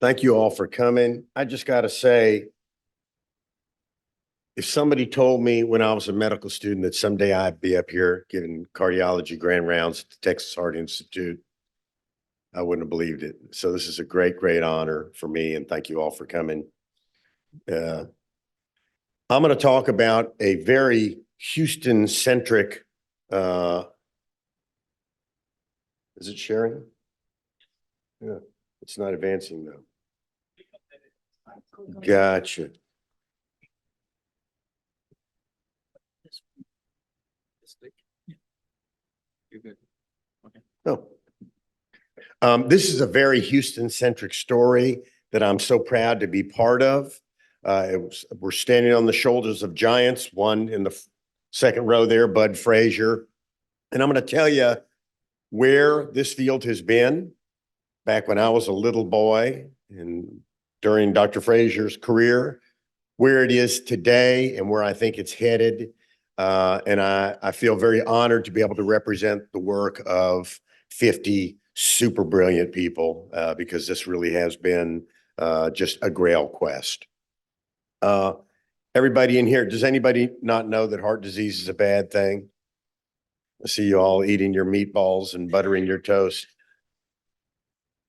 Thank you all for coming. I just got to say, if somebody told me when I was a medical student that someday I'd be up here giving cardiology grand rounds at the Texas Heart Institute, I wouldn't have believed it. So this is a great, great honor for me, and thank you all for coming. I'm going to talk about a very Houston-centric, is it sharing? Yeah, it's not advancing though. Gotcha. You're good. Okay. This is a very Houston-centric story that I'm so proud to be part of. We're standing on the shoulders of giants, one in the second row there, Bud Frazier. And I'm going to tell you where this field has been back when I was a little boy and during Dr. Frazier's career, where it is today and where I think it's headed. And I feel very honored to be able to represent the work of 50 super brilliant people because this really has been just a grail quest. Everybody in here, does anybody not know that heart disease is a bad thing? I see you all eating your meatballs and buttering your toast.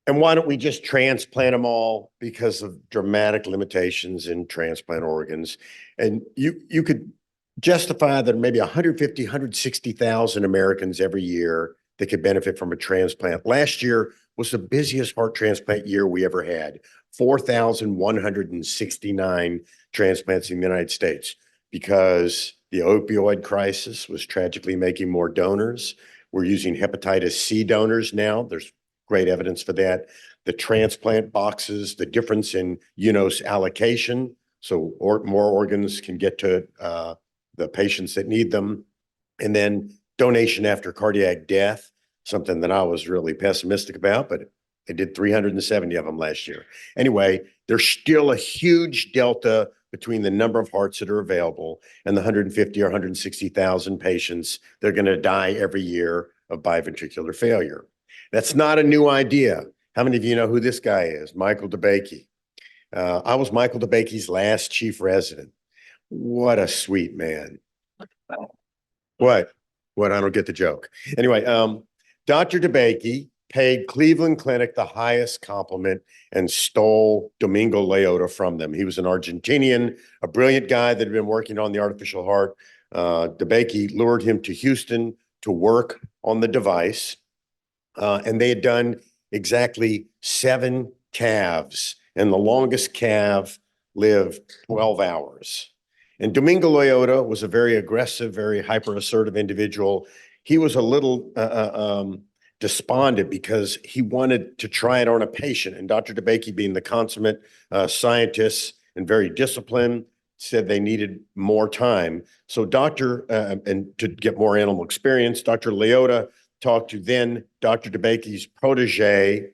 And why don't we just transplant them all because of dramatic limitations in transplant organs? And you could justify that maybe 150, 160,000 Americans every year that could benefit from a transplant. Last year was the busiest heart transplant year we ever had. 4,169 transplants in the United States because the opioid crisis was tragically making more donors. We're using hepatitis C donors now. There's great evidence for that. The transplant boxes, the difference in UNOS allocation, so more organs can get to the patients that need them. And then donation after cardiac death, something that I was really pessimistic about, but they did 370 of them last year. Anyway, there's still a huge delta between the number of hearts that are available and the 150 or 160,000 patients that are going to die every year of biventricular failure. That's not a new idea. How many of you know who this guy is? Michael DeBakey. I was Michael DeBakey's last chief resident. What a sweet man. What? What? I don't get the joke. Anyway, Dr. DeBakey paid Cleveland Clinic the highest compliment and stole Domingo Leota from them. He was an Argentinian, a brilliant guy that had been working on the artificial heart. DeBakey lured him to Houston to work on the device. And they had done exactly 7 calves, and the longest calf lived 12 hours. And Domingo Leota was a very aggressive, very hyper-assertive individual. He was a little despondent because he wanted to try it on a patient. And Dr. DeBakey, being the consummate scientist and very disciplined, said they needed more time. So and to get more animal experience, Dr. Leota talked to then Dr. DeBakey's protege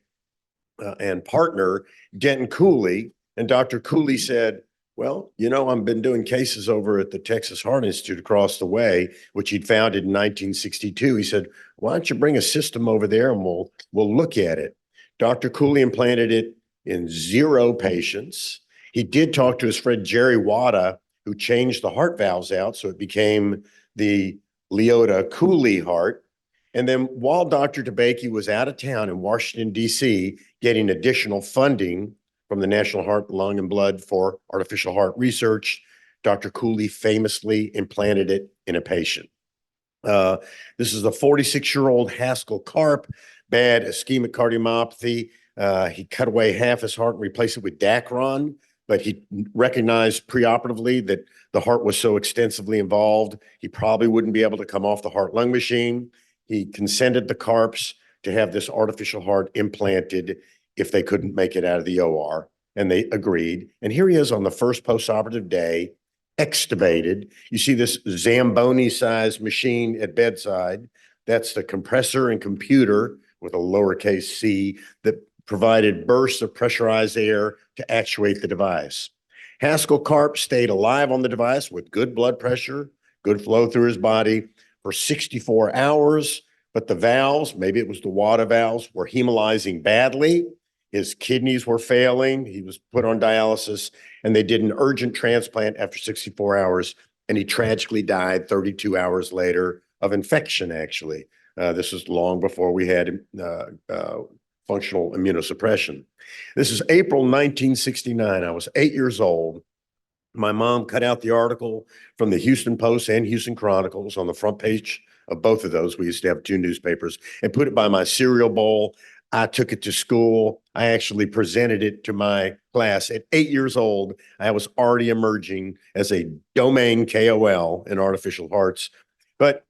and partner, Denton Cooley. And Dr. Cooley said, well, you know, I've been doing cases over at the Texas Heart Institute across the way, which he'd founded in 1962. He said, why don't you bring a system over there and we'll look at it. Dr. Cooley implanted it in 0 patients. He did talk to his friend Jerry Wada, who changed the heart valves out, so it became the Leota Cooley heart. And then while Dr. DeBakey was out of town in Washington, D.C., getting additional funding from the National Heart, Lung, and Blood for artificial heart research, Dr. Cooley famously implanted it in a patient. This is a 46-year-old Haskell Carp, bad ischemic cardiomyopathy. He cut away half his heart and replaced it with Dacron, but he recognized preoperatively that the heart was so extensively involved, he probably wouldn't be able to come off the heart-lung machine. He consented the Carps to have this artificial heart implanted if they couldn't make it out of the OR, and they agreed. And here he is on the first postoperative day, extubated. You see this Zamboni-sized machine at bedside. That's the compressor and computer with a lowercase c that provided bursts of pressurized air to actuate the device. Haskell Carp stayed alive on the device with good blood pressure, good flow through his body for 64 hours, but the valves, maybe it was the water valves, were hemolyzing badly. His kidneys were failing. He was put on dialysis, and they did an urgent transplant after 64 hours, and he tragically died 32 hours later of infection, actually. This was long before we had functional immunosuppression. This is April 1969. I was 8 years old. My mom cut out the article from the Houston Post and Houston Chronicles on the front page of both of those. We used to have two newspapers, and put it by my cereal bowl. I took it to school. I actually presented it to my class at 8 years old. I was already emerging as a domain KOL in artificial hearts, but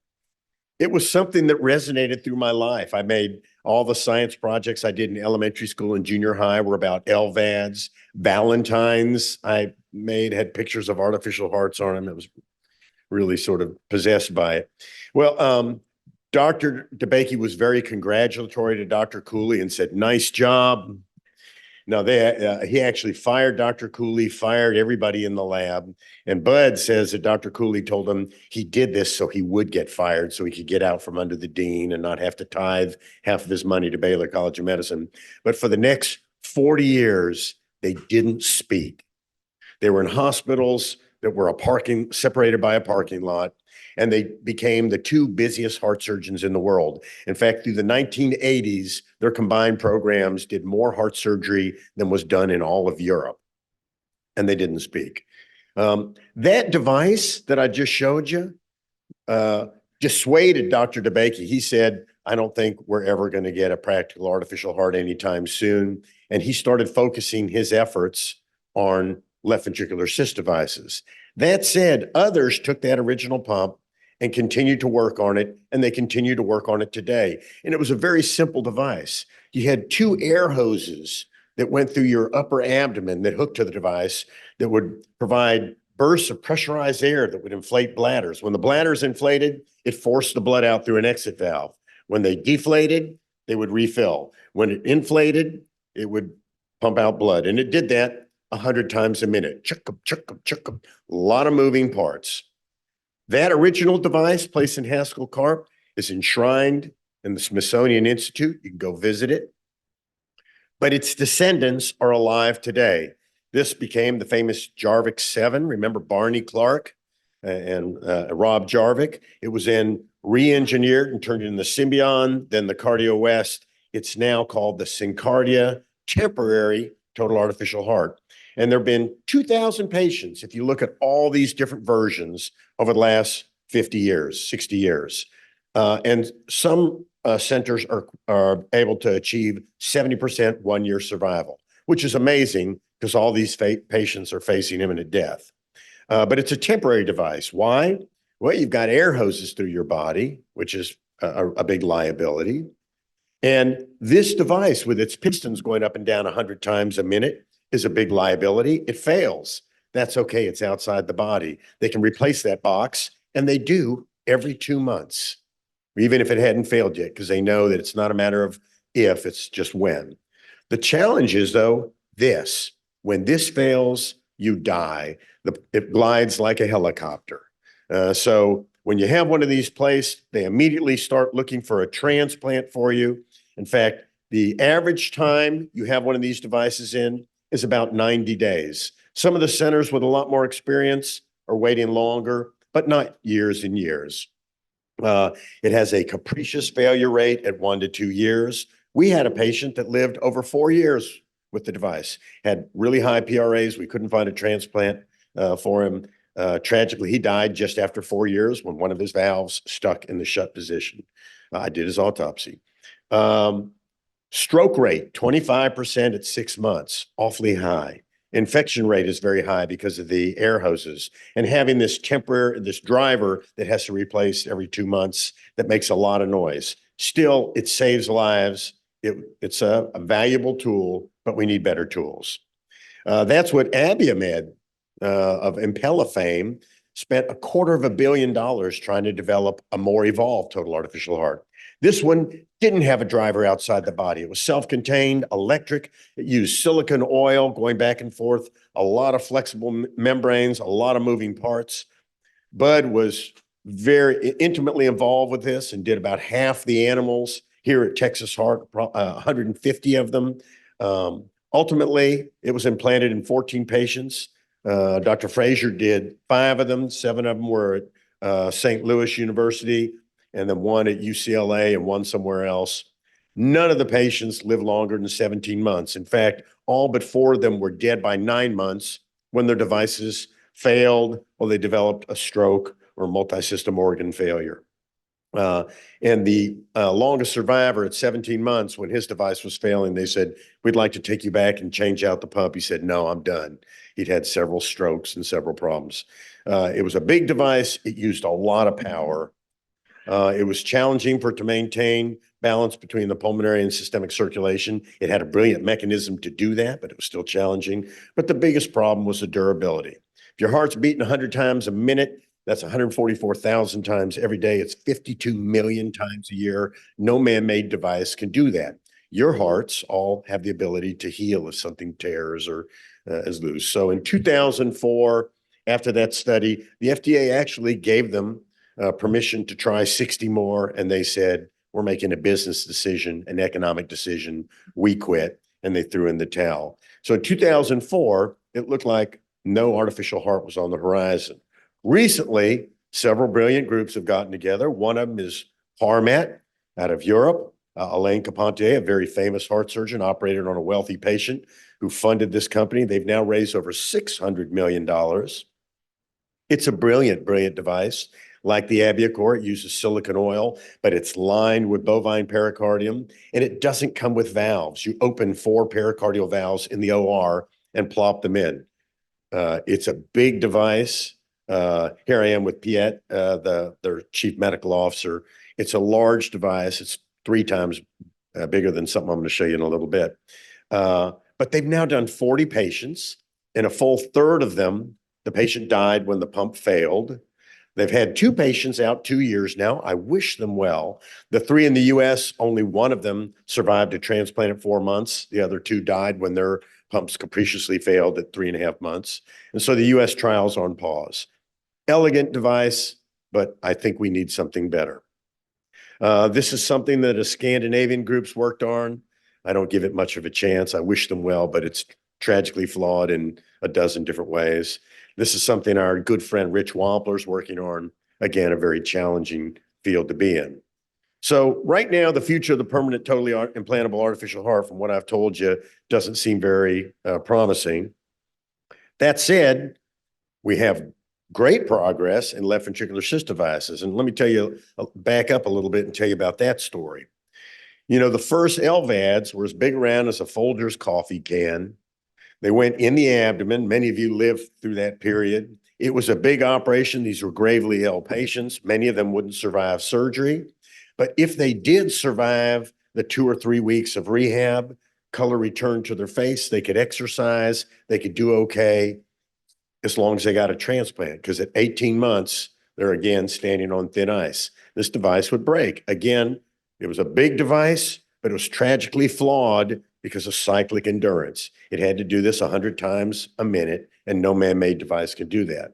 it was something that resonated through my life. I made all the science projects I did in elementary school and junior high were about LVADs. Valentines I made had pictures of artificial hearts on them. It was really sort of possessed by it. Well, Dr. DeBakey was very congratulatory to Dr. Cooley and said, "Nice job." Now, he actually fired Dr. Cooley, fired everybody in the lab. And Bud says that Dr. Cooley told him he did this so he would get fired, so he could get out from under the dean and not have to tithe half of his money to Baylor College of Medicine. But for the next 40 years, they didn't speak. They were in hospitals that were separated by a parking lot, and they became the two busiest heart surgeons in the world. In fact, through the 1980s, their combined programs did more heart surgery than was done in all of Europe, and they didn't speak. That device that I just showed you dissuaded Dr. DeBakey. He said, "I don't think we're ever going to get a practical artificial heart anytime soon." And he started focusing his efforts on left ventricular assist devices. That said, others took that original pump and continued to work on it, and they continue to work on it today. And it was a very simple device. You had two air hoses that went through your upper abdomen that hooked to the device that would provide bursts of pressurized air that would inflate bladders. When the bladders inflated, it forced the blood out through an exit valve. When they deflated, they would refill. When it inflated, it would pump out blood. And it did that 100 times a minute. Chuck-up, chuck-up, chuck-up. A lot of moving parts. That original device placed in Haskell Carp is enshrined in the Smithsonian Institute. You can go visit it. But its descendants are alive today. This became the famous Jarvik 7. Remember Barney Clark and Rob Jarvik? It was then re-engineered and turned into the Symbion, then the Cardio West. It's now called the Syncardia Temporary Total Artificial Heart. And there have been 2,000 patients, if you look at all these different versions over the last 50 years, 60 years. And some centers are able to achieve 70% one-year survival, which is amazing because all these patients are facing imminent death. But it's a temporary device. Why? Well, you've got air hoses through your body, which is a big liability. And this device with its pistons going up and down 100 times a minute is a big liability. It fails. That's okay. It's outside the body. They can replace that box, and they do every 2 months, even if it hadn't failed yet, because they know that it's not a matter of if, it's just when. The challenge is, though, this. When this fails, you die. It glides like a helicopter. So when you have one of these placed, they immediately start looking for a transplant for you. In fact, the average time you have one of these devices in is about 90 days. Some of the centers with a lot more experience are waiting longer, but not years and years. It has a capricious failure rate at 1 to 2 years. We had a patient that lived over 4 years with the device, had really high PRAs. We couldn't find a transplant for him. Tragically, he died just after 4 years when one of his valves stuck in the shut position. I did his autopsy. Stroke rate, 25% at 6 months, awfully high. Infection rate is very high because of the air hoses. And having this driver that has to replace every 2 months, that makes a lot of noise. Still, it saves lives. It's a valuable tool, but we need better tools. That's what Abiomed of Impella fame spent $250 million trying to develop a more evolved total artificial heart. This one didn't have a driver outside the body. It was self-contained, electric. It used silicone oil going back and forth, a lot of flexible membranes, a lot of moving parts. Bud was very intimately involved with this and did about half the animals here at Texas Heart, 150 of them. Ultimately, it was implanted in 14 patients. Dr. Frazier did 5 of them. 7 of them were at St. Louis University, and then 1 at UCLA and 1 somewhere else. None of the patients lived longer than 17 months. In fact, all but 4 of them were dead by 9 months when their devices failed or they developed a stroke or multi-system organ failure. And the longest survivor at 17 months, when his device was failing, they said, "We'd like to take you back and change out the pump." He said, "No, I'm done." He'd had several strokes and several problems. It was a big device. It used a lot of power. It was challenging for it to maintain balance between the pulmonary and systemic circulation. It had a brilliant mechanism to do that, but it was still challenging. But the biggest problem was the durability. If your heart's beating 100 times a minute, that's 144,000 times every day. It's 52 million times a year. No man-made device can do that. Your hearts all have the ability to heal if something tears or is loose. So in 2004, after that study, the FDA actually gave them permission to try 60 more, and they said, "We're making a business decision, an economic decision. We quit," and they threw in the towel. So in 2004, it looked like no artificial heart was on the horizon. Recently, several brilliant groups have gotten together. One of them is Harmat out of Europe. Alain Carpentier, a very famous heart surgeon, operated on a wealthy patient who funded this company. They've now raised over $600 million. It's a brilliant, brilliant device. Like the BiVACOR, it uses silicon oil, but it's lined with bovine pericardium, and it doesn't come with valves. You open 4 pericardial valves in the OR and plop them in. It's a big device. Here I am with Piet, their chief medical officer. It's a large device. It's 3 times bigger than something I'm going to show you in a little bit. But they've now done 40 patients. In a full third of them, the patient died when the pump failed. They've had 2 patients out 2 years now. I wish them well. The 3 in the US, only 1 of them survived a transplant at 4 months. The other 2 died when their pumps capriciously failed at 3.5 months. And so the US trial's on pause. Elegant device, but I think we need something better. This is something that a Scandinavian group's worked on. I don't give it much of a chance. I wish them well, but it's tragically flawed in a dozen different ways. This is something our good friend Rich Wampler's working on. Again, a very challenging field to be in. So right now, the future of the permanent, totally implantable artificial heart, from what I've told you, doesn't seem very promising. That said, we have great progress in left ventricular assist devices. And let me tell you, back up a little bit and tell you about that story. You know, the first LVADs were as big around as a Folgers coffee can. They went in the abdomen. Many of you lived through that period. It was a big operation. These were gravely ill patients. Many of them wouldn't survive surgery. But if they did survive the 2 or 3 weeks of rehab, color returned to their face, they could exercise, they could do okay, as long as they got a transplant, because at 18 months, they're again standing on thin ice. This device would break. Again, it was a big device, but it was tragically flawed because of cyclic endurance. It had to do this 100 times a minute, and no man-made device can do that.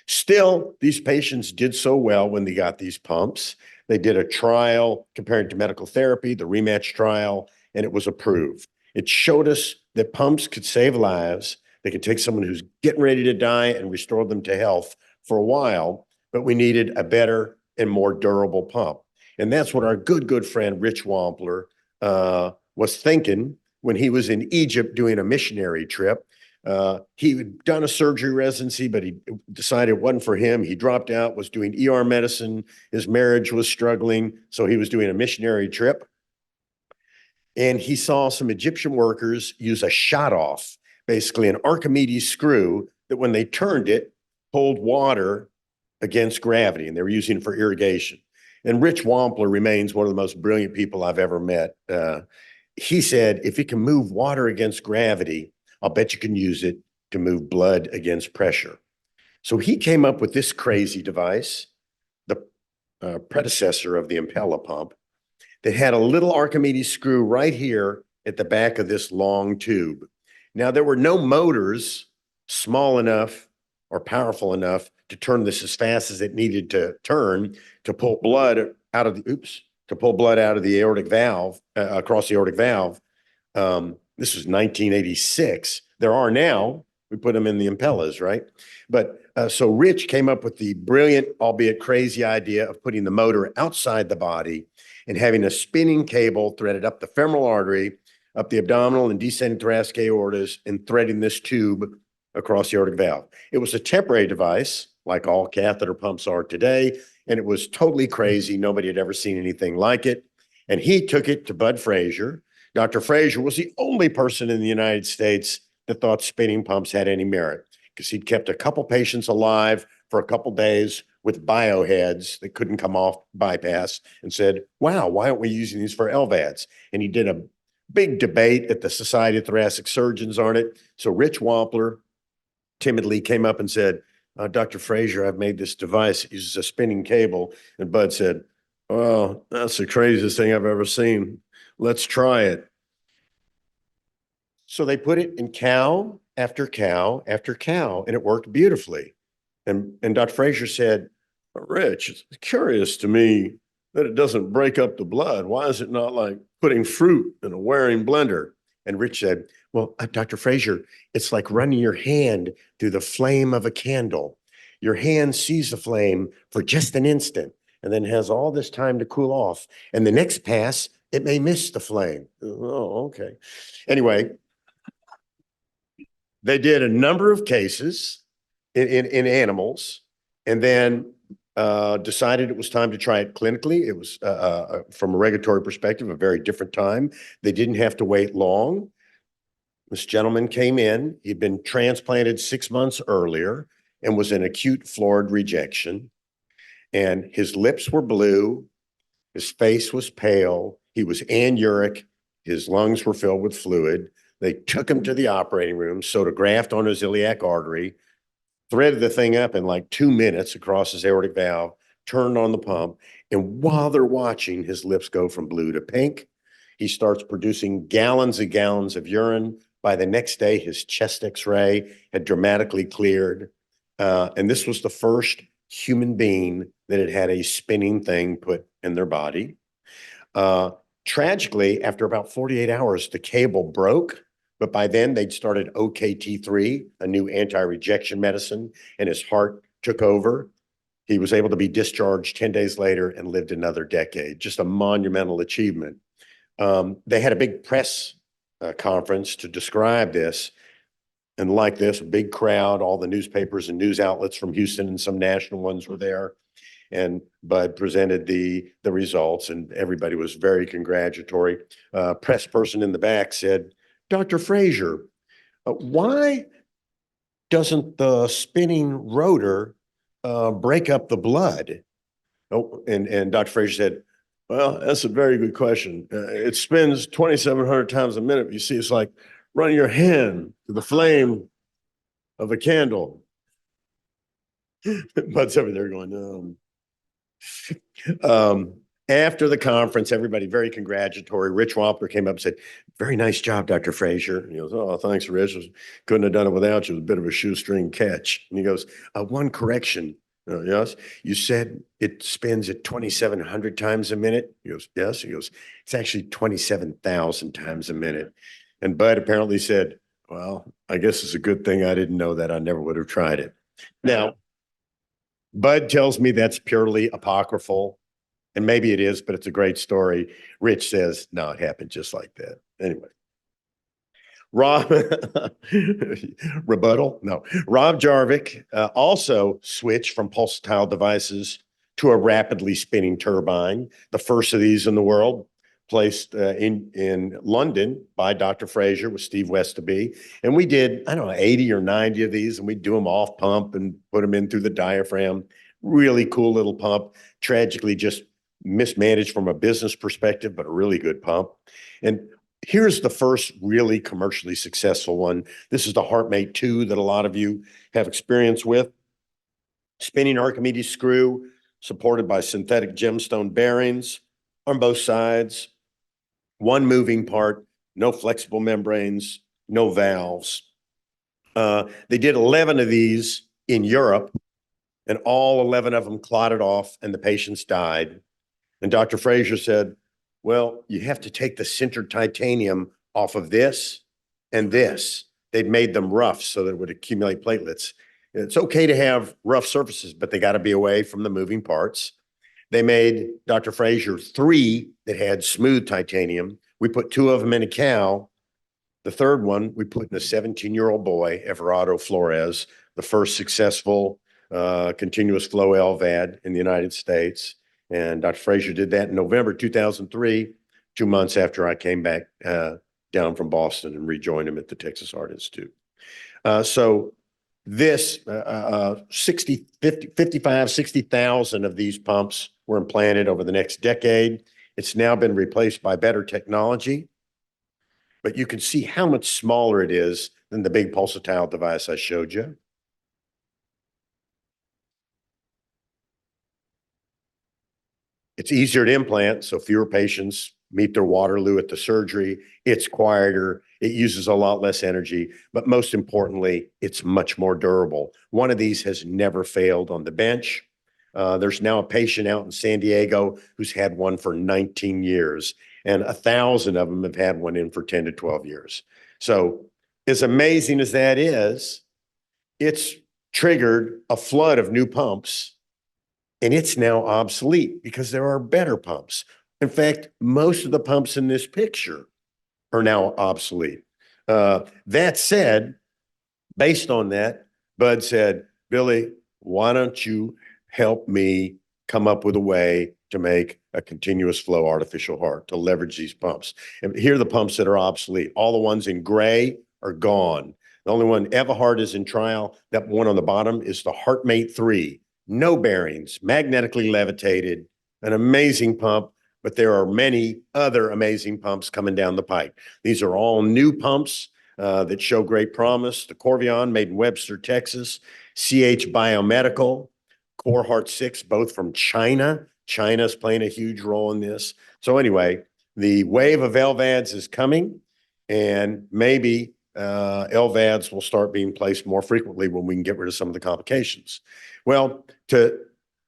Still, these patients did so well when they got these pumps. They did a trial comparing to medical therapy, the rematch trial, and it was approved. It showed us that pumps could save lives. They could take someone who's getting ready to die and restore them to health for a while, but we needed a better and more durable pump. And that's what our good friend Rich Wampler was thinking when he was in Egypt doing a missionary trip. He had done a surgery residency, but he decided it wasn't for him. He dropped out, was doing ER medicine. His marriage was struggling, so he was doing a missionary trip. And he saw some Egyptian workers use a shot off, basically an Archimedes screw that when they turned it, pulled water against gravity, and they were using it for irrigation. And Rich Wampler remains one of the most brilliant people I've ever met. He said, if it can move water against gravity, I'll bet you can use it to move blood against pressure. So he came up with this crazy device, the predecessor of the Impella pump, that had a little Archimedes screw right here at the back of this long tube. Now, there were no motors small enough or powerful enough to turn this as fast as it needed to turn to pull blood out of the, to pull blood out of the aortic valve, across the aortic valve. This was 1986. There are now. We put them in the Impellas, right? But so Rich came up with the brilliant, albeit crazy idea of putting the motor outside the body and having a spinning cable threaded up the femoral artery, up the abdominal and descending thoracic aortas, and threading this tube across the aortic valve. It was a temporary device, like all catheter pumps are today, and it was totally crazy. Nobody had ever seen anything like it. And he took it to Bud Frazier. Dr. Frazier was the only person in the United States that thought spinning pumps had any merit, because he'd kept a couple patients alive for a couple days with bioheads that couldn't come off bypass, and said, wow, why aren't we using these for LVADs? And he did a big debate at the Society of Thoracic Surgeons on it. So Rich Wampler timidly came up and said, Dr. Frazier, I've made this device. It uses a spinning cable. And Bud said, well, that's the craziest thing I've ever seen. Let's try it. So they put it in cow after cow after cow, and it worked beautifully. And Dr. Frazier said, Rich, it's curious to me that it doesn't break up the blood. Why is it not like putting fruit in a wearing blender? And Rich said, well, Dr. Frazier, it's like running your hand through the flame of a candle. Your hand sees the flame for just an instant and then has all this time to cool off. And the next pass, it may miss the flame. Oh, okay. Anyway, they did a number of cases in animals, and then decided it was time to try it clinically. It was, from a regulatory perspective, a very different time. They didn't have to wait long. This gentleman came in. He'd been transplanted 6 months earlier and was in acute florid rejection. And his lips were blue. His face was pale. He was anuric. His lungs were filled with fluid. They took him to the operating room, sewed a graft on his iliac artery, threaded the thing up in like 2 minutes across his aortic valve, turned on the pump, and while they're watching, his lips go from blue to pink. He starts producing gallons and gallons of urine. By the next day, his chest X-ray had dramatically cleared. And this was the first human being that had had a spinning thing put in their body. Tragically, after about 48 hours, the cable broke. But by then, they'd started OKT3, a new anti-rejection medicine, and his heart took over. He was able to be discharged 10 days later and lived another decade. Just a monumental achievement. They had a big press conference to describe this. And like this, a big crowd, all the newspapers and news outlets from Houston and some national ones were there. And Bud presented the results, and everybody was very congratulatory. Press person in the back said, Dr. Frazier, why doesn't the spinning rotor break up the blood? Oh, and Dr. Frazier said, well, that's a very good question. It spins 2,700 times a minute. You see, it's like running your hand to the flame of a candle. Bud's over there going, after the conference, everybody very congratulatory. Rich Wampler came up and said, very nice job, Dr. Frazier. And he goes, oh, thanks, Rich. Couldn't have done it without you. It was a bit of a shoestring catch. And he goes, one correction. Yes, you said it spins at 2,700 times a minute. He goes, yes. He goes, it's actually 27,000 times a minute. And Bud apparently said, well, I guess it's a good thing I didn't know that. I never would have tried it. Now, Bud tells me that's purely apocryphal, and maybe it is, but it's a great story. Rich says, no, it happened just like that. Anyway. Rob, rebuttal? No. Rob Jarvik also switched from pulsatile devices to a rapidly spinning turbine, the first of these in the world, placed in London by Dr. Frazier with Steve Westerby. And we did, I don't know, 80 or 90 of these, and we'd do them off pump and put them in through the diaphragm. Really cool little pump, tragically just mismanaged from a business perspective, but a really good pump. And here's the first really commercially successful one. This is the HeartMate 2 that a lot of you have experience with. Spinning Archimedes screw supported by synthetic gemstone bearings on both sides. One moving part, no flexible membranes, no valves. They did 11 of these in Europe, and all 11 of them clotted off and the patients died. And Dr. Frazier said, well, you have to take the sintered titanium off of this and this. They'd made them rough so that it would accumulate platelets. It's okay to have rough surfaces, but they got to be away from the moving parts. They made Dr. Frazier 3 that had smooth titanium. We put 2 of them in a cow. The third one we put in a 17-year-old boy, Everardo Flores, the first successful continuous flow LVAD in the United States. And Dr. Frazier did that in November 2003, 2 months after I came back down from Boston and rejoined him at the Texas Heart Institute. So this 60,000 of these pumps were implanted over the next decade. It's now been replaced by better technology, but you can see how much smaller it is than the big pulsatile device I showed you. It's easier to implant, so fewer patients meet their Waterloo at the surgery. It's quieter. It uses a lot less energy, but most importantly, it's much more durable. One of these has never failed on the bench. There's now a patient out in San Diego who's had one for 19 years, and 1,000 of them have had one in for 10 to 12 years. So as amazing as that is, it's triggered a flood of new pumps, and it's now obsolete because there are better pumps. In fact, most of the pumps in this picture are now obsolete. That said, based on that, Bud said, Billy, why don't you help me come up with a way to make a continuous flow artificial heart to leverage these pumps? And here are the pumps that are obsolete. All the ones in gray are gone. The only one, EVAHeart, is in trial. That one on the bottom is the HeartMate 3. No bearings, magnetically levitated, an amazing pump, but there are many other amazing pumps coming down the pike. These are all new pumps that show great promise. The Corvion, made in Webster, Texas, CH Biomedical, Core Heart 6, both from China. China's playing a huge role in this. So anyway, the wave of LVADs is coming, and maybe LVADs will start being placed more frequently when we can get rid of some of the complications. Well, to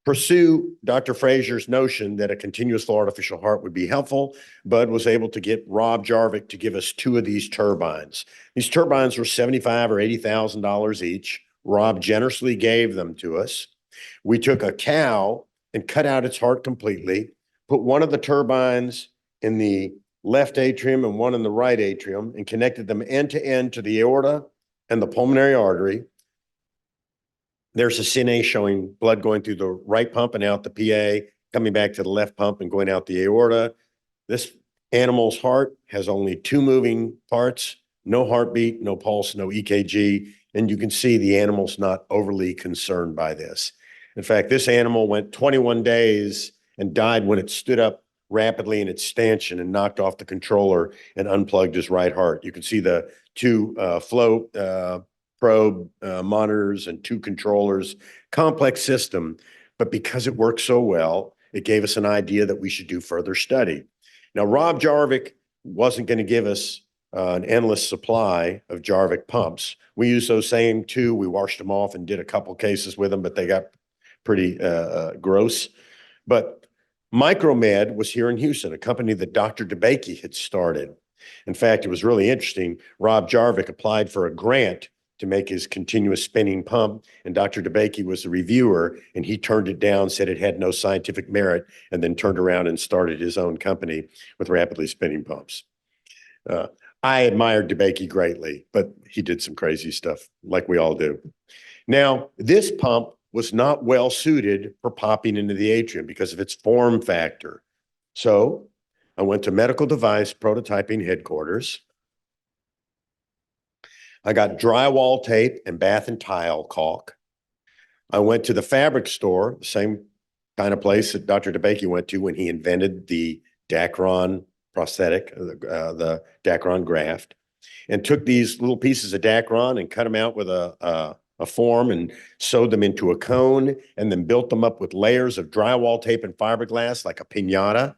pursue Dr. Frazier's notion that a continuous flow artificial heart would be helpful, Bud was able to get Rob Jarvik to give us 2 of these turbines. These turbines were $75,000 or $80,000 each. Rob generously gave them to us. We took a cow and cut out its heart completely, put one of the turbines in the left atrium and one in the right atrium, and connected them end to end to the aorta and the pulmonary artery. There's a cine showing blood going through the right pump and out the PA, coming back to the left pump and going out the aorta. This animal's heart has only 2 moving parts, no heartbeat, no pulse, no EKG, and you can see the animal's not overly concerned by this. In fact, this animal went 21 days and died when it stood up rapidly in its stanchion and knocked off the controller and unplugged his right heart. You can see the 2 flow probe monitors and 2 controllers, complex system, but because it works so well, it gave us an idea that we should do further study. Now, Rob Jarvik wasn't going to give us an endless supply of Jarvik pumps. We used those same 2. We washed them off and did a couple cases with them, but they got pretty gross. But Micromed was here in Houston, a company that Dr. DeBakey had started. In fact, it was really interesting. Rob Jarvik applied for a grant to make his continuous spinning pump, and Dr. DeBakey was the reviewer, and he turned it down, said it had no scientific merit, and then turned around and started his own company with rapidly spinning pumps. I admired DeBakey greatly, but he did some crazy stuff like we all do. Now, this pump was not well suited for popping into the atrium because of its form factor. So I went to medical device prototyping headquarters. I got drywall tape and bath and tile caulk. I went to the fabric store, the same kind of place that Dr. DeBakey went to when he invented the Dacron prosthetic, the Dacron graft, and took these little pieces of Dacron and cut them out with a form and sewed them into a cone, and then built them up with layers of drywall tape and fiberglass like a piñata,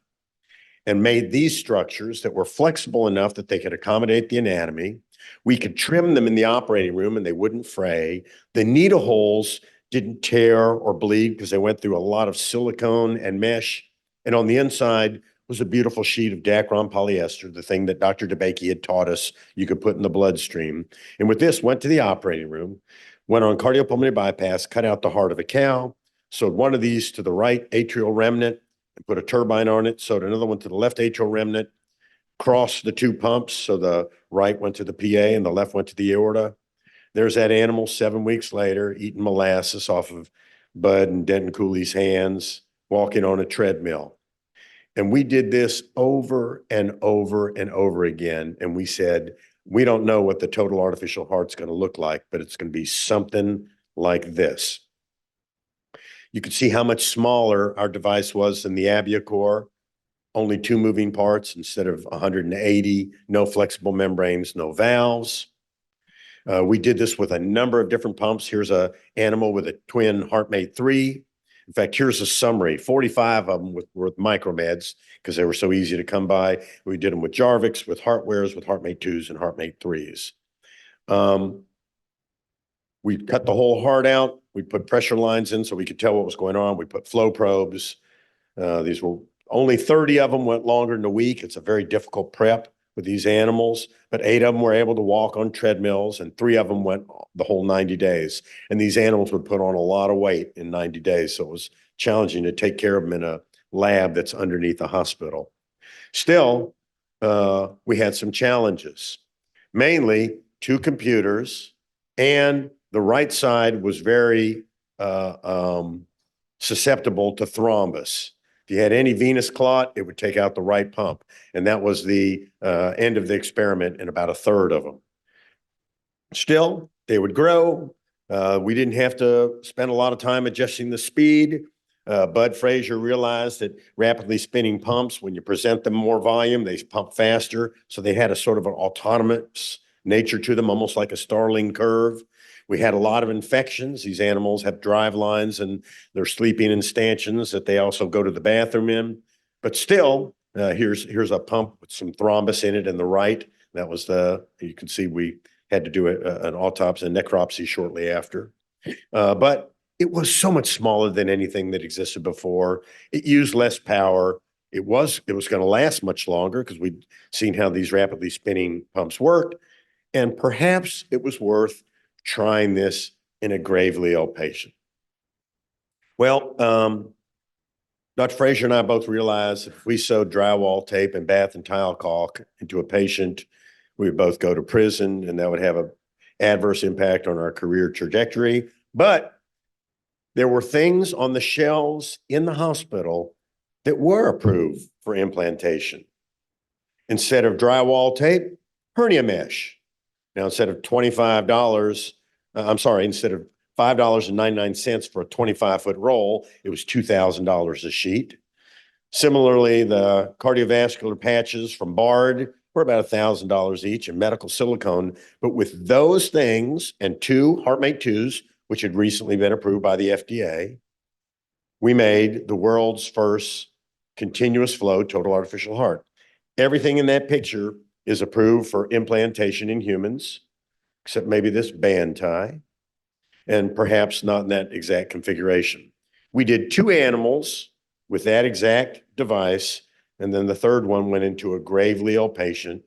and made these structures that were flexible enough that they could accommodate the anatomy. We could trim them in the operating room and they wouldn't fray. The needle holes didn't tear or bleed because they went through a lot of silicone and mesh. And on the inside was a beautiful sheet of Dacron polyester, the thing that Dr. DeBakey had taught us you could put in the bloodstream. And with this, went to the operating room, went on cardiopulmonary bypass, cut out the heart of a cow, sewed one of these to the right atrial remnant and put a turbine on it, sewed another one to the left atrial remnant, crossed the two pumps. So the right went to the PA and the left went to the aorta. There's that animal 7 weeks later, eating molasses off of Bud and Denton Cooley's hands, walking on a treadmill. And we did this over and over and over again. And we said, we don't know what the total artificial heart's going to look like, but it's going to be something like this. You can see how much smaller our device was than the BiVACOR. Only 2 moving parts instead of 180, no flexible membranes, no valves. We did this with a number of different pumps. Here's an animal with a twin HeartMate 3. In fact, here's a summary. 45 of them with micromeds because they were so easy to come by. We did them with Jarvix, with Heartwares, with HeartMate 2s and HeartMate 3s. We cut the whole heart out. We put pressure lines in so we could tell what was going on. We put flow probes. These were only 30 of them went longer than a week. It's a very difficult prep with these animals, but 8 of them were able to walk on treadmills and 3 of them went the whole 90 days. And these animals would put on a lot of weight in 90 days. So it was challenging to take care of them in a lab that's underneath a hospital. Still, we had some challenges, mainly 2 computers, and the right side was very susceptible to thrombus. If you had any venous clot, it would take out the right pump. And that was the end of the experiment in about 1/3 of them. Still, they would grow. We didn't have to spend a lot of time adjusting the speed. Bud Frazier realized that rapidly spinning pumps, when you present them more volume, they pump faster. So they had a sort of an autonomous nature to them, almost like a Starling curve. We had a lot of infections. These animals have drive lines and they're sleeping in stanchions that they also go to the bathroom in. But still, here's a pump with some thrombus in it in the right. That was you can see we had to do an autopsy and necropsy shortly after. But it was so much smaller than anything that existed before. It used less power. It was going to last much longer because we'd seen how these rapidly spinning pumps worked. And perhaps it was worth trying this in a gravely ill patient. Well, Dr. Frazier and I both realized if we sewed drywall tape and bath and tile caulk into a patient, we would both go to prison, and that would have an adverse impact on our career trajectory. But there were things on the shelves in the hospital that were approved for implantation. Instead of drywall tape, hernia mesh. Now, instead of $25, instead of $5.99 for a 25-foot roll, it was $2,000 a sheet. Similarly, the cardiovascular patches from Bard were about $1,000 each, and medical silicone. But with those things and 2 HeartMate 2s, which had recently been approved by the FDA, we made the world's first continuous flow total artificial heart. Everything in that picture is approved for implantation in humans, except maybe this band tie, and perhaps not in that exact configuration. We did 2 animals with that exact device, and then the 3rd one went into a gravely ill patient,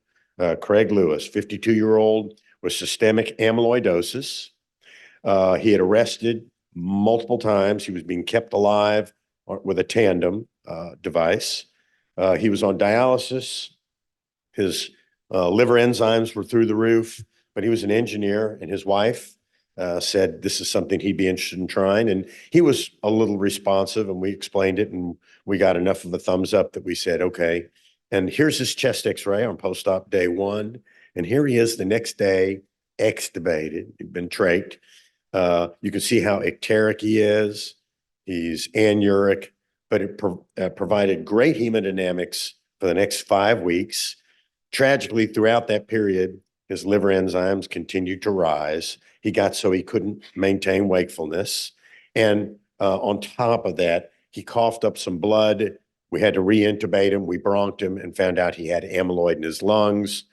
Craig Lewis, 52-year-old with systemic amyloidosis. He had arrested multiple times. He was being kept alive with a tandem device. He was on dialysis. His liver enzymes were through the roof, but he was an engineer, and his wife said this is something he'd be interested in trying. And he was a little responsive, and we explained it, and we got enough of a thumbs up that we said, okay. And here's his chest x-ray on post-op day 1. And here he is the next day, extubated. He'd been trached. You can see how icteric he is. He's anuric, but it provided great hemodynamics for the next 5 weeks. Tragically, throughout that period, his liver enzymes continued to rise. He got so he couldn't maintain wakefulness. And on top of that, he coughed up some blood. We had to reintubate him. We bronched him and found out he had amyloid in his lungs.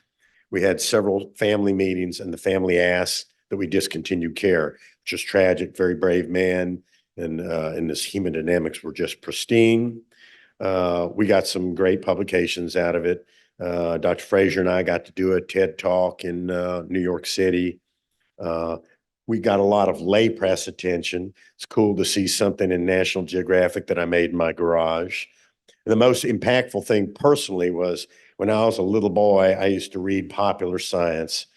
We had several family meetings, and the family asked that we discontinue care, which is tragic. Very brave man, and his hemodynamics were just pristine. We got some great publications out of it. Dr. Frazier and I got to do a TED Talk in New York City. We got a lot of lay press attention. It's cool to see something in National Geographic that I made in my garage. And the most impactful thing personally was when I was a little boy, I used to read Popular Science.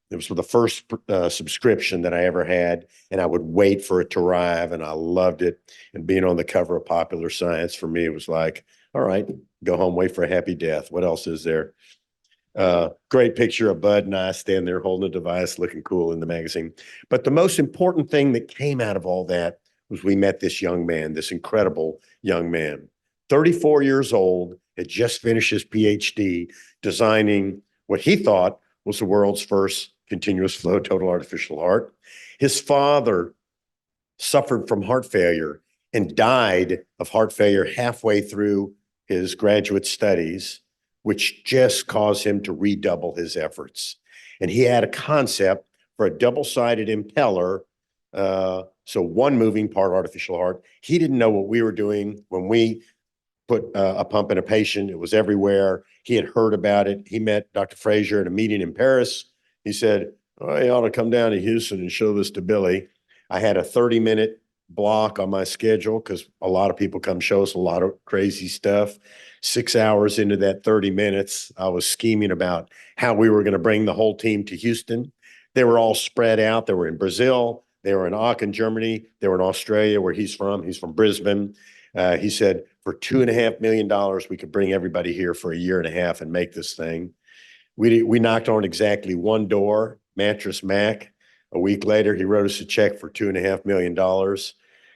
It was the first subscription that I ever had, and I would wait for it to arrive, and I loved it. And being on the cover of Popular Science for me, it was like, all right, go home, wait for a happy death. What else is there? Great picture of Bud and I standing there holding a device, looking cool in the magazine. But the most important thing that came out of all that was we met this young man, this incredible young man, 34 years old, had just finished his PhD designing what he thought was the world's first continuous flow total artificial heart. His father suffered from heart failure and died of heart failure halfway through his graduate studies, which just caused him to redouble his efforts. And he had a concept for a double-sided impeller, so one moving part artificial heart. He didn't know what we were doing when we put a pump in a patient. It was everywhere. He had heard about it. He met Dr. Frazier at a meeting in Paris. He said, oh, you ought to come down to Houston and show this to Billy. I had a 30-minute block on my schedule because a lot of people come show us a lot of crazy stuff. 6 hours into that 30 minutes, I was scheming about how we were going to bring the whole team to Houston. They were all spread out. They were in Brazil. They were in Aachen, Germany. They were in Australia, where he's from. He's from Brisbane. He said, for $2.5 million, we could bring everybody here for a year and a half and make this thing. We knocked on exactly one door, Mattress Mac. A week later, he wrote us a check for $2.5 million.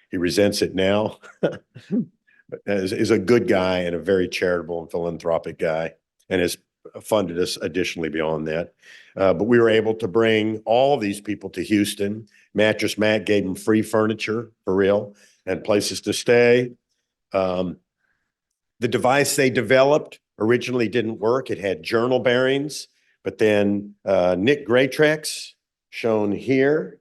He resents it now. Is a good guy and a very charitable and philanthropic guy, and has funded us additionally beyond that. But we were able to bring all of these people to Houston. Mattress Mac gave them free furniture for real and places to stay. The device they developed originally didn't work. It had journal bearings, but then Nick Greatrex, shown here,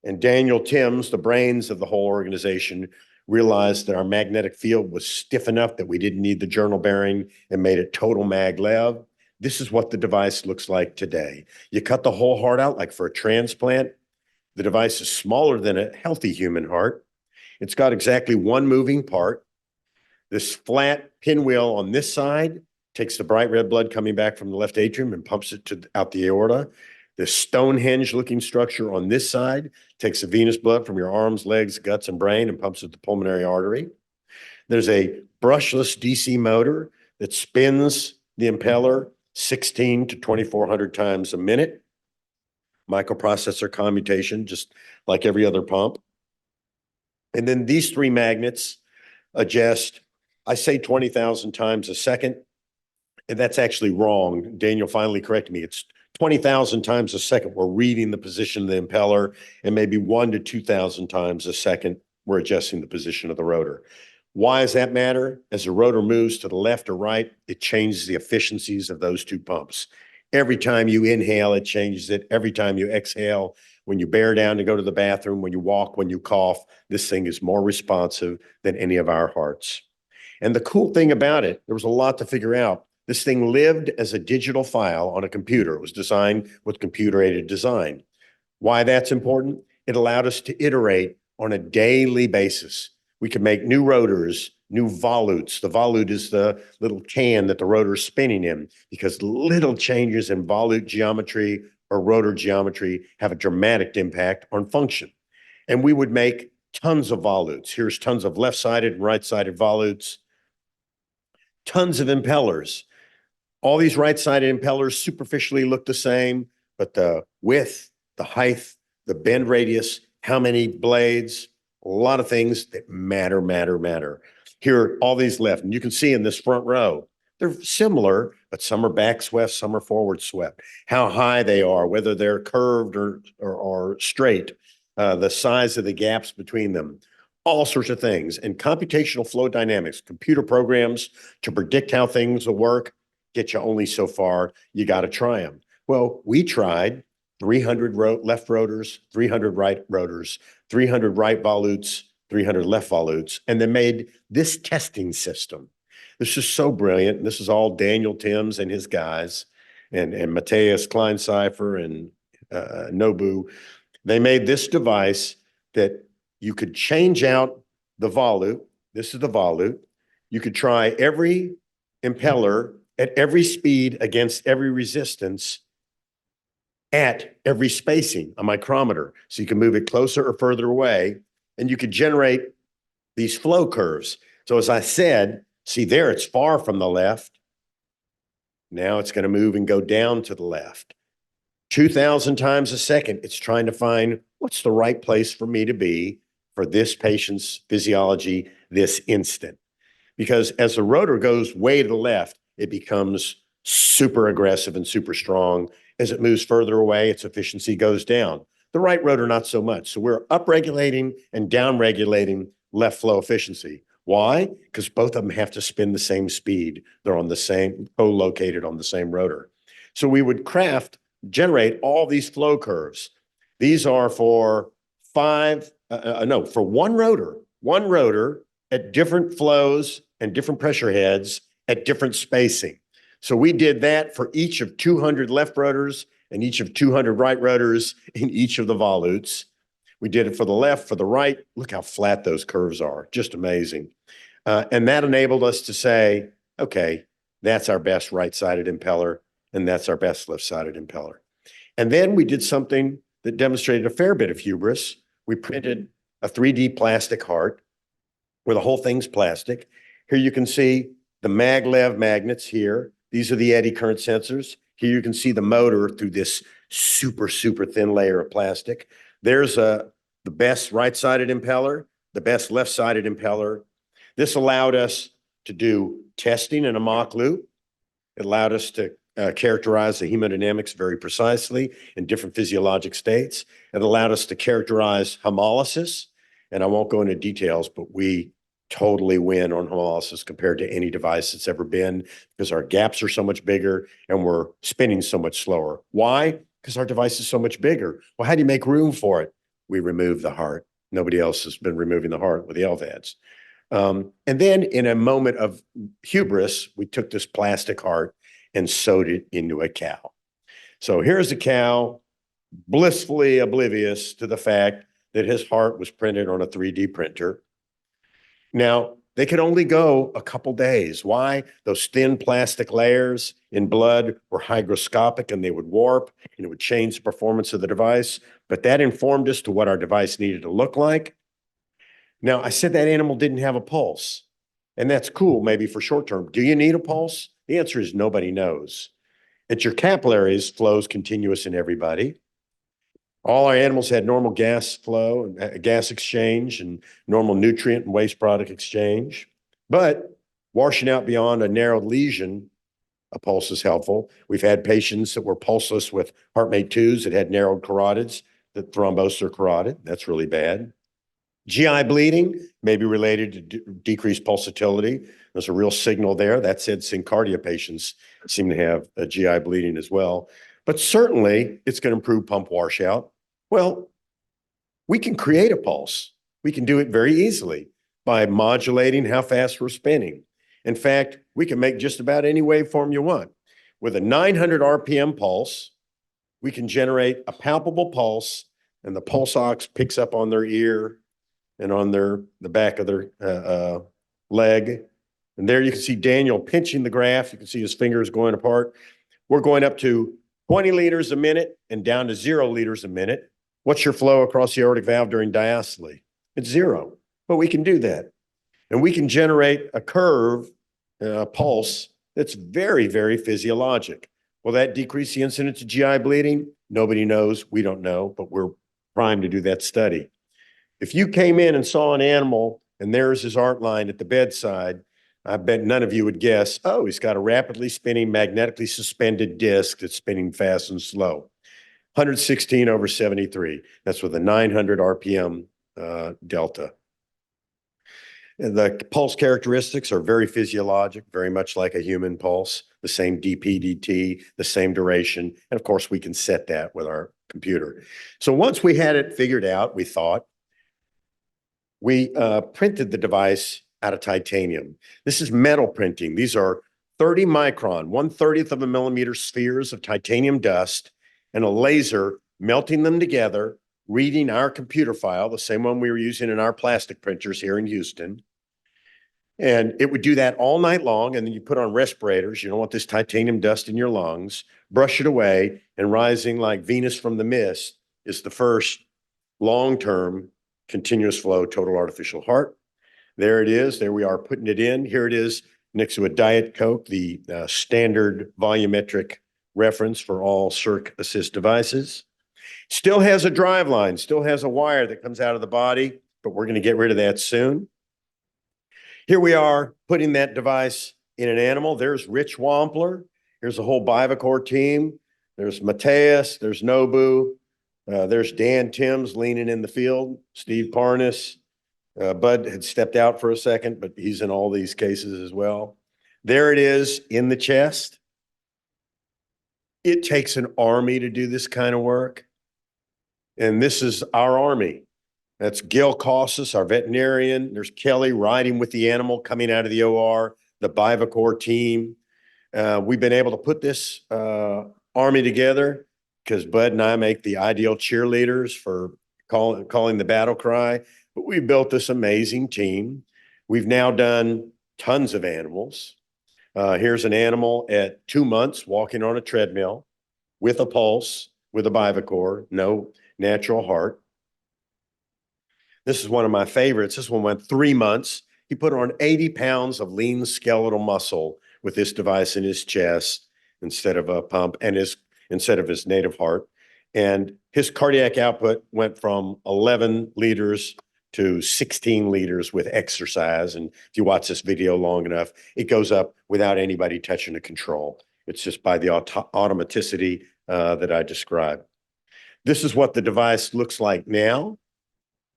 and Daniel Timms, the brains of the whole organization, realized that our magnetic field was stiff enough that we didn't need the journal bearing and made it total maglev. This is what the device looks like today. You cut the whole heart out like for a transplant. The device is smaller than a healthy human heart. It's got exactly one moving part. This flat pinwheel on this side takes the bright red blood coming back from the left atrium and pumps it out the aorta. This Stonehenge-looking structure on this side takes the venous blood from your arms, legs, guts, and brain and pumps it to the pulmonary artery. There's a brushless DC motor that spins the impeller 16 to 2,400 times a minute. Microprocessor commutation, just like every other pump. And then these three magnets adjust, I say 20,000 times a second, and that's actually wrong. Daniel finally corrected me. It's 20,000 times a second. We're reading the position of the impeller, and maybe 1,000 to 2,000 times a second, we're adjusting the position of the rotor. Why does that matter? As the rotor moves to the left or right, it changes the efficiencies of those two pumps. Every time you inhale, it changes it. Every time you exhale, when you bear down to go to the bathroom, when you walk, when you cough, this thing is more responsive than any of our hearts. And the cool thing about it, there was a lot to figure out. This thing lived as a digital file on a computer. It was designed with computer-aided design. Why that's important? It allowed us to iterate on a daily basis. We could make new rotors, new volutes. The volute is the little can that the rotor is spinning in, because little changes in volute geometry or rotor geometry have a dramatic impact on function. And we would make tons of volutes. Here's tons of left-sided and right-sided volutes, tons of impellers. All these right-sided impellers superficially look the same, but the width, the height, the bend radius, how many blades, a lot of things that matter. Here are all these left, and you can see in this front row, they're similar, but some are back swept, some are forward swept. How high they are, whether they're curved or straight, the size of the gaps between them, all sorts of things. And computational flow dynamics, computer programs to predict how things will work, get you only so far. You got to try them. Well, we tried 300 left rotors, 300 right rotors, 300 right volutes, 300 left volutes, and then made this testing system. This is so brilliant. This is all Daniel Timms and his guys, and Matthias Kleinseifer and Nobu. They made this device that you could change out the volute. This is the volute. You could try every impeller at every speed against every resistance at every spacing, a micrometer. So you can move it closer or further away, and you could generate these flow curves. So as I said, see there, it's far from the left. Now it's going to move and go down to the left. 2,000 times a second, it's trying to find what's the right place for me to be for this patient's physiology this instant. Because as the rotor goes way to the left, it becomes super aggressive and super strong. As it moves further away, its efficiency goes down. The right rotor, not so much. So we're upregulating and downregulating left flow efficiency. Why? Because both of them have to spin the same speed. They're on the same, co-located on the same rotor. So we would generate all these flow curves. These are for for one rotor at different flows and different pressure heads at different spacing. So we did that for each of 200 left rotors and each of 200 right rotors in each of the volutes. We did it for the left, for the right. Look how flat those curves are, just amazing. And that enabled us to say, okay, that's our best right-sided impeller, and that's our best left-sided impeller. And then we did something that demonstrated a fair bit of hubris. We printed a 3D plastic heart where the whole thing's plastic. Here you can see the maglev magnets here. These are the eddy current sensors. Here you can see the motor through this super, super thin layer of plastic. There's the best right-sided impeller, the best left-sided impeller. This allowed us to do testing in a mock loop. It allowed us to characterize the hemodynamics very precisely in different physiologic states. It allowed us to characterize hemolysis. And I won't go into details, but we totally win on hemolysis compared to any device that's ever been because our gaps are so much bigger and we're spinning so much slower. Why? Because our device is so much bigger. Well, how do you make room for it? We remove the heart. Nobody else has been removing the heart with the LVADs. And then in a moment of hubris, we took this plastic heart and sewed it into a cow. So here's a cow blissfully oblivious to the fact that his heart was printed on a 3D printer. Now, they could only go a couple days. Why? Those thin plastic layers in blood were hygroscopic and they would warp and it would change the performance of the device. But that informed us to what our device needed to look like. Now, I said that animal didn't have a pulse, and that's cool maybe for short term. Do you need a pulse? The answer is nobody knows. At your capillaries, flow's continuous in everybody. All our animals had normal gas flow, gas exchange, and normal nutrient and waste product exchange. But washing out beyond a narrowed lesion, a pulse is helpful. We've had patients that were pulseless with HeartMate 2s that had narrowed carotids that thrombosed their carotid. That's really bad. GI bleeding may be related to decreased pulsatility. There's a real signal there. That said, syncardia patients seem to have a GI bleeding as well. But certainly, it's going to improve pump washout. Well, we can create a pulse. We can do it very easily by modulating how fast we're spinning. In fact, we can make just about any waveform you want. With a 900 RPM pulse, we can generate a palpable pulse, and the pulse ox picks up on their ear and on the back of their leg. And there you can see Daniel pinching the graph. You can see his fingers going apart. We're going up to 20 liters a minute and down to 0 liters a minute. What's your flow across the aortic valve during diastole? It's 0, but we can do that. And we can generate a curve, a pulse, that's very, very physiologic. Will that decrease the incidence of GI bleeding? Nobody knows. We don't know, but we're primed to do that study. If you came in and saw an animal and there's his art line at the bedside, I bet none of you would guess, oh, he's got a rapidly spinning, magnetically suspended disc that's spinning fast and slow. 116/73. That's with a 900 RPM delta. And the pulse characteristics are very physiologic, very much like a human pulse, the same dPdt, the same duration. And of course, we can set that with our computer. So once we had it figured out, we thought, We printed the device out of titanium. This is metal printing. These are 30 micron, 1/30th of a millimeter spheres of titanium dust and a laser melting them together, reading our computer file, the same one we were using in our plastic printers here in Houston. And it would do that all night long. And then you put on respirators. You don't want this titanium dust in your lungs. Brush it away. And rising like Venus from the mist is the first long-term continuous flow total artificial heart. There it is. There we are putting it in. Here it is next to a Diet Coke, the standard volumetric reference for all circ assist devices. Still has a drive line, still has a wire that comes out of the body, but we're going to get rid of that soon. Here we are putting that device in an animal. There's Rich Wampler. Here's the whole BiVACOR team. There's Mateus. There's Nobu. There's Dan Timms leaning in the field. Steve Parnas. Bud had stepped out for a second, but he's in all these cases as well. There it is in the chest. It takes an army to do this kind of work. And this is our army. That's Gil Cossus, our veterinarian. There's Kelly riding with the animal coming out of the OR, the BiVACOR team. We've been able to put this army together because Bud and I make the ideal cheerleaders for calling the battle cry. But we built this amazing team. We've now done tons of animals. Here's an animal at 2 months walking on a treadmill with a pulse, with a BiVACOR, no natural heart. This is one of my favorites. This one went 3 months. He put on 80 pounds of lean skeletal muscle with this device in his chest instead of a pump and instead of his native heart. And his cardiac output went from 11 liters to 16 liters with exercise. And if you watch this video long enough, it goes up without anybody touching the control. It's just by the automaticity that I described. This is what the device looks like now.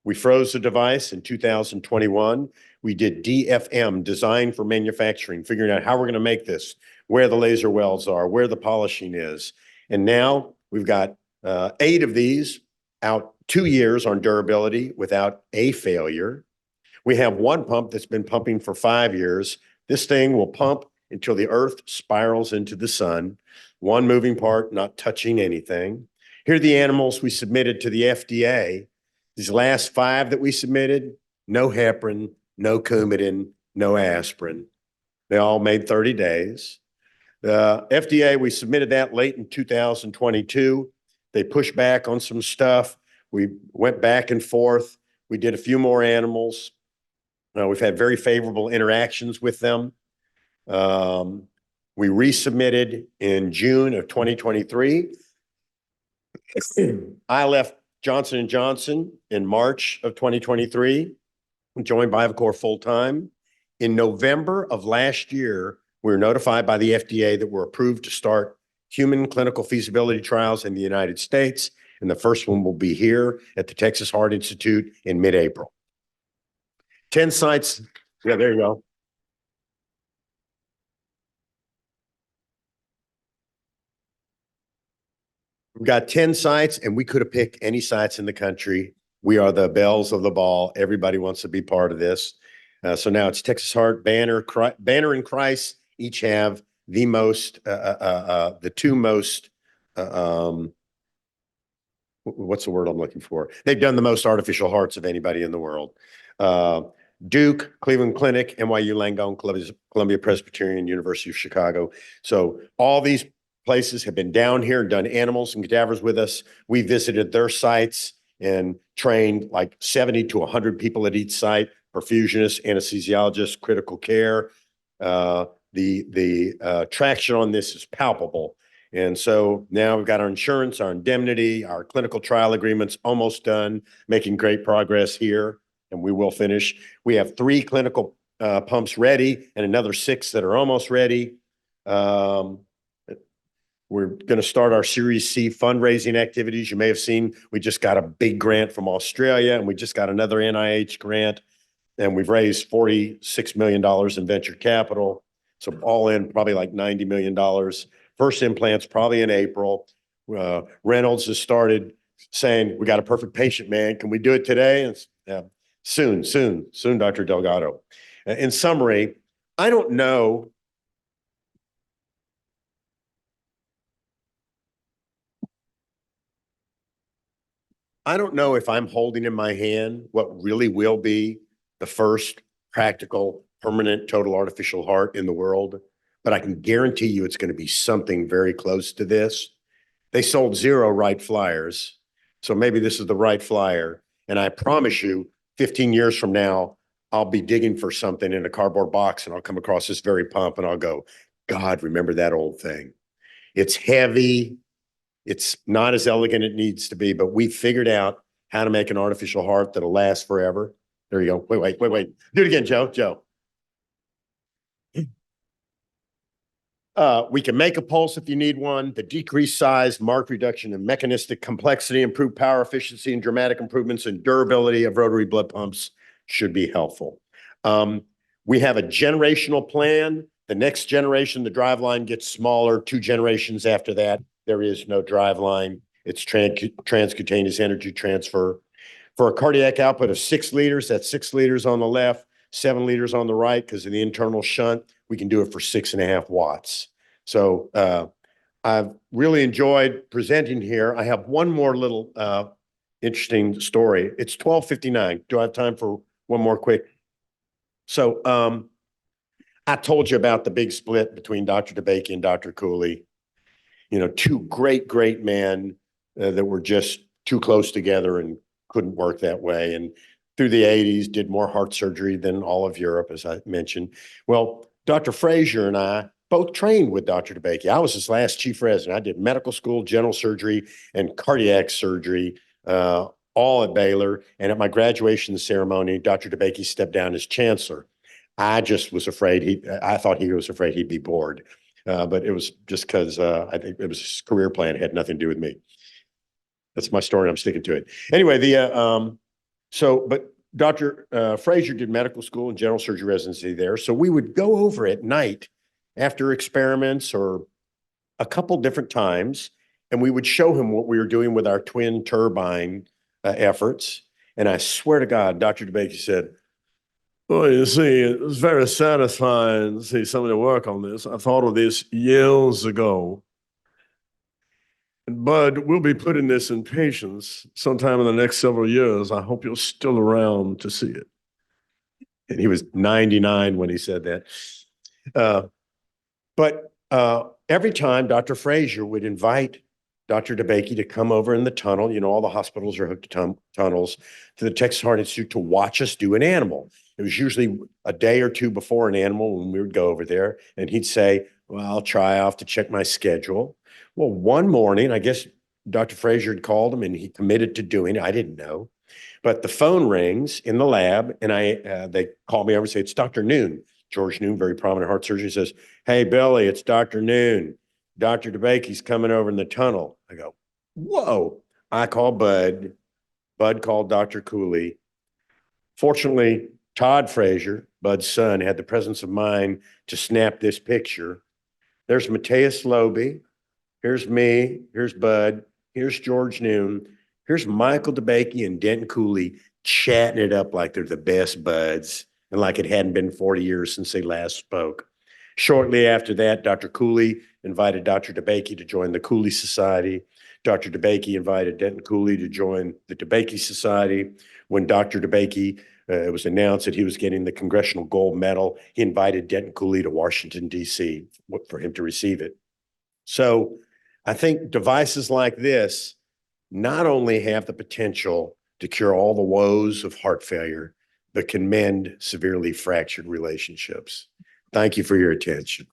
We froze the device in 2021. We did DFM, design for manufacturing, figuring out how we're going to make this, where the laser welds are, where the polishing is. And now we've got 8 of these out 2 years on durability without a failure. We have one pump that's been pumping for 5 years. This thing will pump until the earth spirals into the sun. One moving part, not touching anything. Here are the animals we submitted to the FDA. These last 5 that we submitted, no heparin, no Coumadin, no aspirin. They all made 30 days. The FDA, we submitted that late in 2022. They pushed back on some stuff. We went back and forth. We did a few more animals. We've had very favorable interactions with them. We resubmitted in June of 2023. I left Johnson & Johnson in March of 2023, joined BiVACOR full-time. In November of last year, we were notified by the FDA that we're approved to start human clinical feasibility trials in the United States. And the first one will be here at the Texas Heart Institute in mid-April. 10 sites. Yeah, there you go. We've got 10 sites, and we could have picked any sites in the country. We are the bells of the ball. Everybody wants to be part of this. So now it's Texas Heart, Banner, and Christ each have the most, the 2 most, what's the word I'm looking for? They've done the most artificial hearts of anybody in the world. Duke, Cleveland Clinic, NYU Langone, Columbia Presbyterian, University of Chicago. So all these places have been down here and done animals and cadavers with us. We visited their sites and trained like 70 to 100 people at each site, perfusionists, anesthesiologists, critical care. The traction on this is palpable. And so now we've got our insurance, our indemnity, our clinical trial agreements almost done, making great progress here, and we will finish. We have 3 clinical pumps ready and another 6 that are almost ready. We're going to start our Series C fundraising activities. You may have seen we just got a big grant from Australia, and we just got another NIH grant, and we've raised $46 million in venture capital. So all in, probably like $90 million. First implants probably in April. Reynolds has started saying, we got a perfect patient, man. Can we do it today? And Soon, Dr. Delgado. In summary, I don't know. I don't know if I'm holding in my hand what really will be the first practical, permanent, total artificial heart in the world, but I can guarantee you it's going to be something very close to this. They sold 0 Wright Flyers, so maybe this is the Wright Flyer. And I promise you, 15 years from now, I'll be digging for something in a cardboard box and I'll come across this very pump and I'll go, God, remember that old thing. It's heavy. It's not as elegant as it needs to be, but we figured out how to make an artificial heart that'll last forever. There you go. Wait. Do it again, Joe. We can make a pulse if you need one. The decreased size, marked reduction in mechanistic complexity, improved power efficiency, and dramatic improvements in durability of rotary blood pumps should be helpful. We have a generational plan. The next generation, the driveline gets smaller. 2 generations after that, there is no driveline. It's transcutaneous energy transfer. For a cardiac output of 6 liters, that's 6 liters on the left, 7 liters on the right, because of the internal shunt, we can do it for 6.5 watts. So I've really enjoyed presenting here. I have one more little interesting story. It's 12:59. Do I have time for one more quick? So I told you about the big split between Dr. DeBakey and Dr. Cooley. You know, 2 great men that were just too close together and couldn't work that way. And through the 80s, did more heart surgery than all of Europe, as I mentioned. Well, Dr. Frazier and I both trained with Dr. DeBakey. I was his last chief resident. I did medical school, general surgery, and cardiac surgery, all at Baylor. And at my graduation ceremony, Dr. DeBakey stepped down as chancellor. I just was afraid I thought he was afraid he'd be bored. But it was just because I think it was his career plan. It had nothing to do with me. That's my story. I'm sticking to it. Anyway, but Dr. Frazier did medical school and general surgery residency there. So we would go over at night after experiments or a couple different times, and we would show him what we were doing with our twin turbine efforts. And I swear to God, Dr. DeBakey said, well, you see, it was very satisfying to see somebody work on this. I thought of this years ago. Bud, we'll be putting this in patients sometime in the next several years. I hope you're still around to see it. And he was 99 when he said that. But every time Dr. Frazier would invite Dr. DeBakey to come over in the tunnel, you know, all the hospitals are hooked to tunnels, to the Texas Heart Institute to watch us do an animal. It was usually a day or 2 before an animal when we would go over there, and he'd say, well, I'll try off to check my schedule. Well, one morning, I guess Dr. Frazier had called him and he committed to doing it. I didn't know. But the phone rings in the lab, and they call me over and say, it's Dr. Noon. George Noon, very prominent heart surgeon, says, hey, Billy, it's Dr. Noon. Dr. DeBakey's coming over in the tunnel. I go, whoa. I call Bud. Bud called Dr. Cooley. Fortunately, Todd Frazier, Bud's son, had the presence of mind to snap this picture. There's Mateus Loby. Here's me. Here's Bud. Here's George Noon. Here's Michael DeBakey and Denton Cooley chatting it up like they're the best buds and like it hadn't been 40 years since they last spoke. Shortly after that, Dr. Cooley invited Dr. DeBakey to join the Cooley Society. Dr. DeBakey invited Denton Cooley to join the DeBakey Society. When Dr. DeBakey, it was announced that he was getting the Congressional Gold Medal, he invited Denton Cooley to Washington, D.C. for him to receive it. So I think devices like this not only have the potential to cure all the woes of heart failure, but can mend severely fractured relationships. Thank you for your attention.